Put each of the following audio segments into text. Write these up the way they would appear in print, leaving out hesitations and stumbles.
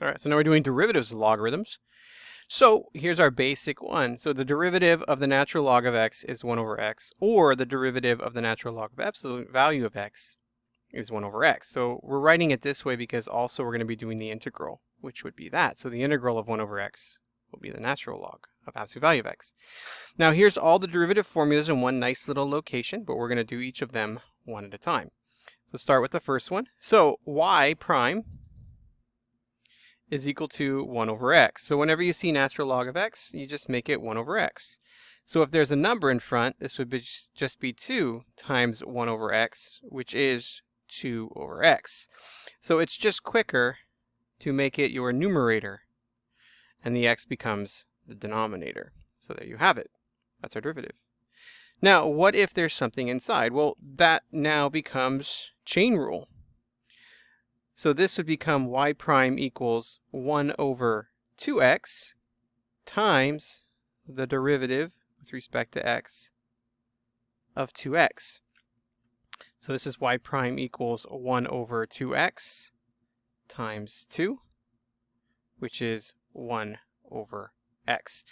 All right, so now we're doing derivatives of logarithms. So here's our basic one. So the derivative of the natural log of x is 1 over x, or the derivative of the natural log of absolute value of x is 1 over x. So we're writing it this way because also we're going to be doing the integral, which would be that. So the integral of 1 over x will be the natural log of absolute value of x. Now here's all the derivative formulas in one nice little location, but we're going to do each of them one at a time. Let's start with the first one. So y prime is equal to 1 over x. So whenever you see natural log of x, you just make it 1 over x. So if there's a number in front, this would just be 2 times 1 over x, which is 2 over x. So it's just quicker to make it your numerator, and the x becomes the denominator. So there you have it. That's our derivative. Now, what if there's something inside? Well, that now becomes chain rule. So this would become y prime equals 1 over 2x times the derivative with respect to x of 2x. So this is y prime equals 1 over 2x times 2, which is 1 over x.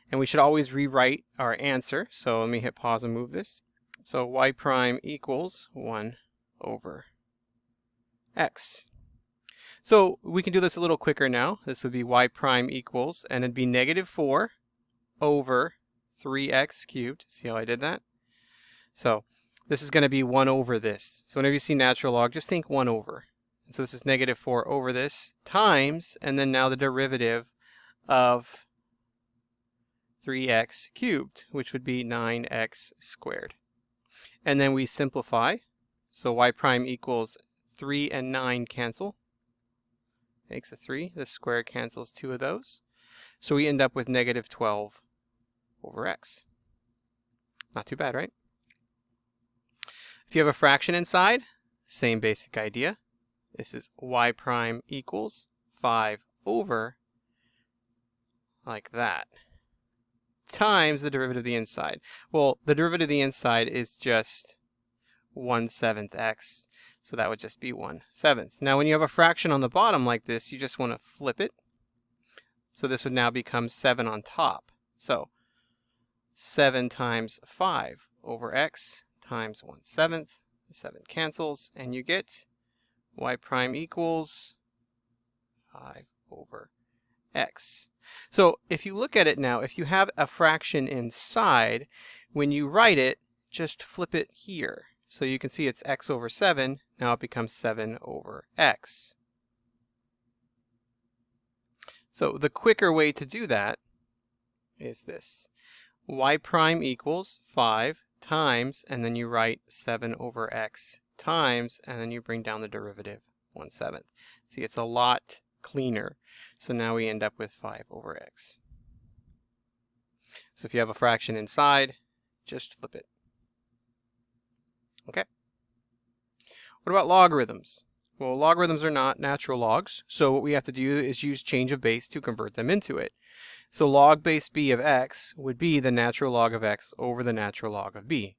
And we should always rewrite our answer. So let me hit pause and move this. So y prime equals 1 over x. So we can do this a little quicker now. This would be y prime equals, and it'd be negative 4 over 3x cubed. See how I did that? So this is going to be 1 over this. So whenever you see natural log, just think 1 over. And so this is negative 4 over this times, and then now the derivative of 3x cubed, which would be 9x squared. And then we simplify. So y prime equals 3 and 9 cancel. Makes a 3. The square cancels 2 of those. So we end up with negative 12 over x. Not too bad, right? If you have a fraction inside, same basic idea. This is y prime equals 5 over, like that, times the derivative of the inside. Well, the derivative of the inside is just 1/7 x. So that would just be 1/7. Now when you have a fraction on the bottom like this, you just want to flip it. So this would now become 7 on top. So 7 times 5 over x times 1/7. The 7 cancels, and you get y prime equals 5 over x. So if you look at it now, if you have a fraction inside, when you write it, just flip it here. So you can see it's x over 7. Now it becomes 7 over x. So the quicker way to do that is this. Y prime equals 5 times, and then you write 7 over x times, and then you bring down the derivative 1/7. See, it's a lot cleaner. So now we end up with 5 over x. So if you have a fraction inside, just flip it. Okay. What about logarithms? Well, logarithms are not natural logs, so what we have to do is use change of base to convert them into it. So log base b of x would be the natural log of x over the natural log of b.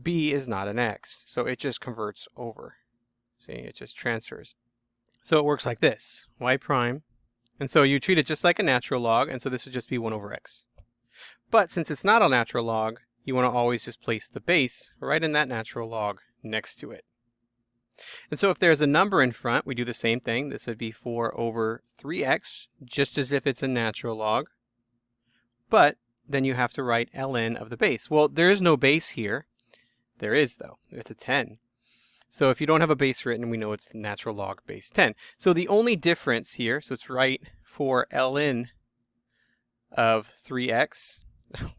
b is not an x, so it just converts over. See, it just transfers. So it works like this, y prime. And so you treat it just like a natural log, and so this would just be 1 over x. But since it's not a natural log, you want to always just place the base right in that natural log next to it. And so if there's a number in front, we do the same thing. This would be 4 over 3x, just as if it's a natural log. But then you have to write ln of the base. Well, there is no base here. There is, though. It's a 10. So if you don't have a base written, we know it's the natural log base 10. So the only difference here, so it's right for ln of 3x.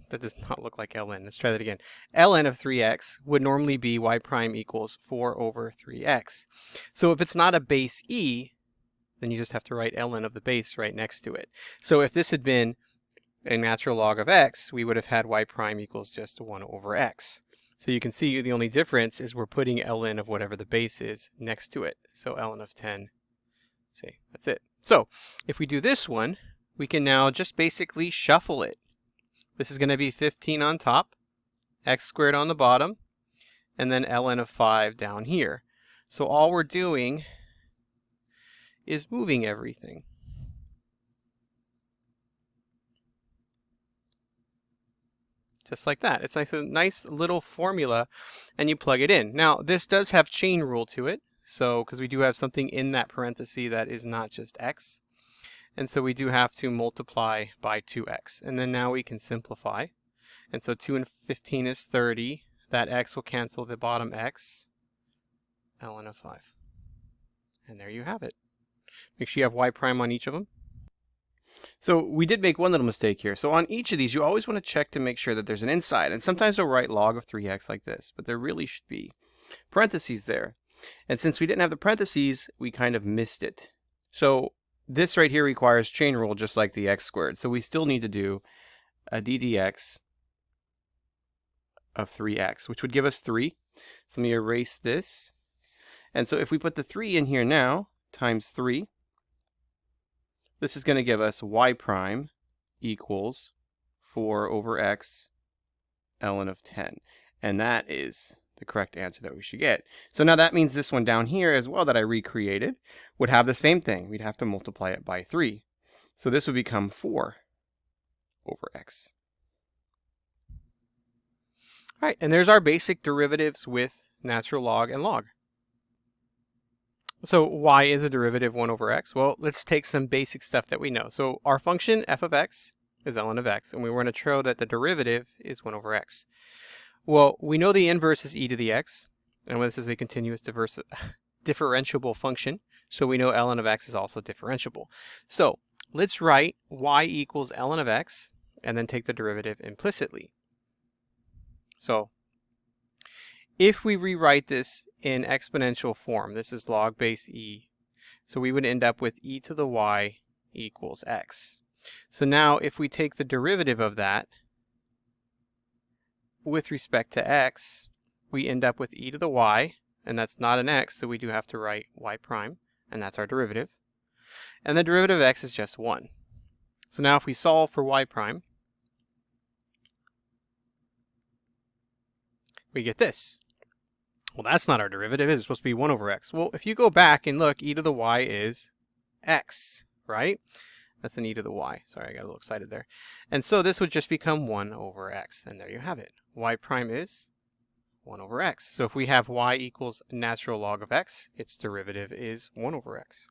That does not look like ln. Let's try that again. ln of 3x would normally be y prime equals 4 over 3x. So if it's not a base e, then you just have to write ln of the base right next to it. So if this had been a natural log of x, we would have had y prime equals just 1 over x. So you can see the only difference is we're putting ln of whatever the base is next to it. So ln of 10. See, that's it. So if we do this one, we can now just basically shuffle it. This is going to be 15 on top, x squared on the bottom, and then ln of 5 down here. So all we're doing is moving everything. just like that. It's like a nice little formula, and you plug it in. Now, this does have chain rule to it, so because we do have something in that parenthesis that is not just x, and so we do have to multiply by 2x, and then now we can simplify. And so 2 and 15 is 30. That x will cancel the bottom x, ln of 5. And there you have it. Make sure you have y prime on each of them. So we did make one little mistake here. So on each of these, you always want to check to make sure that there's an inside. And sometimes they'll write log of 3x like this, but there really should be parentheses there. And since we didn't have the parentheses, we kind of missed it. So this right here requires chain rule just like the x squared. So we still need to do a ddx of 3x, which would give us 3. So let me erase this. And so if we put the 3 in here now, times 3, this is going to give us y prime equals 4 over x ln of 10. And that is the correct answer that we should get. So now that means this one down here as well that I recreated would have the same thing. We'd have to multiply it by 3. So this would become 4 over x. All right, and there's our basic derivatives with natural log and log. So why is a derivative 1 over x? Well, let's take some basic stuff that we know. So our function f of x is ln of x, and we want to show that the derivative is 1 over x. Well, we know the inverse is e to the x, and this is a continuous differentiable function, so we know ln of x is also differentiable. So let's write y equals ln of x, and then take the derivative implicitly. So if we rewrite this in exponential form, this is log base e, so we would end up with e to the y equals x. So now if we take the derivative of that with respect to x, we end up with e to the y, and that's not an x, so we do have to write y prime, and that's our derivative. And the derivative of x is just 1. So now if we solve for y prime, we get this. Well, that's not our derivative. It's supposed to be 1 over x. Well, if you go back and look, e to the y is x, right? That's an e to the y. Sorry, I got a little excited there. And so this would just become 1 over x. And there you have it. Y prime is 1 over x. So if we have y equals natural log of x, its derivative is 1 over x.